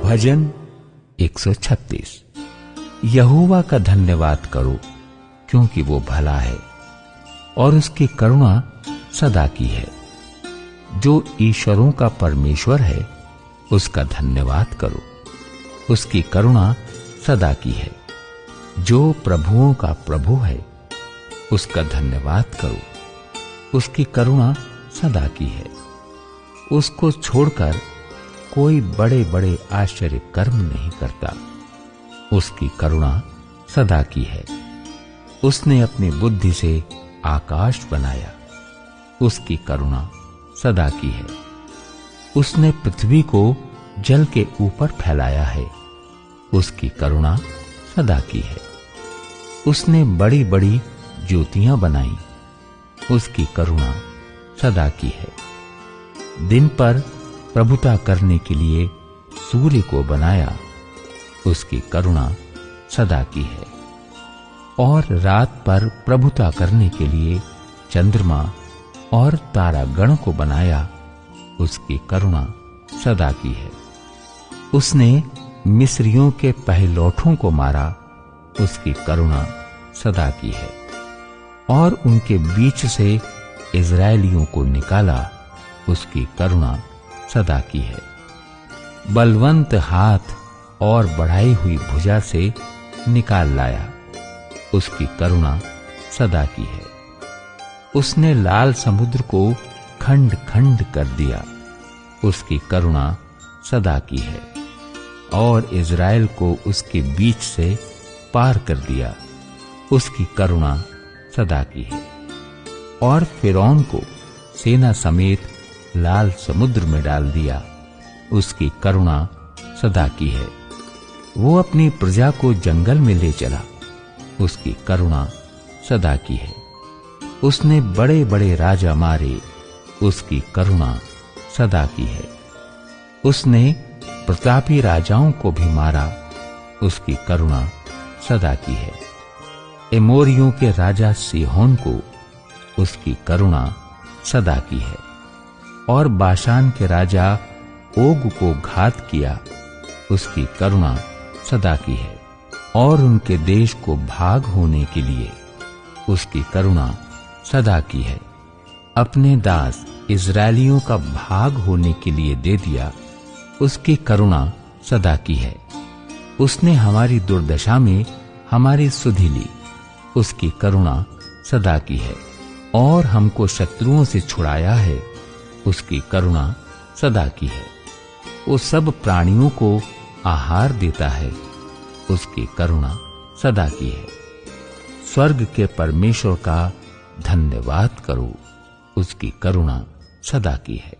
भजन 136। यहोवा का धन्यवाद करो, क्योंकि वो भला है और उसकी करुणा सदा की है। जो ईश्वरों का परमेश्वर है, उसका धन्यवाद करो, उसकी करुणा सदा की है। जो प्रभुओं का प्रभु है, उसका धन्यवाद करो, उसकी करुणा सदा की है। उसको छोड़कर कोई बड़े बड़े आश्चर्य कर्म नहीं करता, उसकी करुणा सदा की है। उसने अपनी बुद्धि से आकाश बनाया, उसकी करुणा सदा की है। उसने पृथ्वी को जल के ऊपर फैलाया है, उसकी करुणा सदा की है। उसने बड़ी बड़ी ज्योतियां बनाई, उसकी करुणा सदा की है। दिन पर प्रभुता करने के लिए सूर्य को बनाया, उसकी करुणा सदा की है। और रात पर प्रभुता करने के लिए चंद्रमा और तारागण को बनाया, उसकी करुणा सदा की है। उसने मिस्रियों के पहिलौठों को मारा, उसकी करुणा सदा की है। और उनके बीच से इज़राइलियों को निकाला, उसकी करुणा सदा की है। बलवंत हाथ और बढ़ाई हुई भुजा से निकाल लाया, उसकी करुणा सदा की है। उसने लाल समुद्र को खंड खंड कर दिया, उसकी करुणा सदा की है। और इज़राइल को उसके बीच से पार कर दिया, उसकी करुणा सदा की है। और फिरौन को सेना समेत लाल समुद्र में डाल दिया, उसकी करुणा सदा की है। वो अपनी प्रजा को जंगल में ले चला, उसकी करुणा सदा की है। उसने बड़े बड़े राजा मारे, उसकी करुणा सदा की है। उसने प्रतापी राजाओं को भी मारा, उसकी करुणा सदा की है। एमोरियों के राजा सीहोन को, उसकी करुणा सदा की है। और बाशान के राजा ओग को घात किया, उसकी करुणा सदा की है। और उनके देश को भाग होने के लिए उसकी करुणा सदा की है। अपने दास इज़राइलियों का भाग होने के लिए दे दिया, उसकी करुणा सदा की है। उसने हमारी दुर्दशा में हमारी सुधि ली, उसकी करुणा सदा की है। और हमको शत्रुओं से छुड़ाया है, उसकी करुणा सदा की है। वो सब प्राणियों को आहार देता है, उसकी करुणा सदा की है। स्वर्ग के परमेश्वर का धन्यवाद करो, उसकी करुणा सदा की है।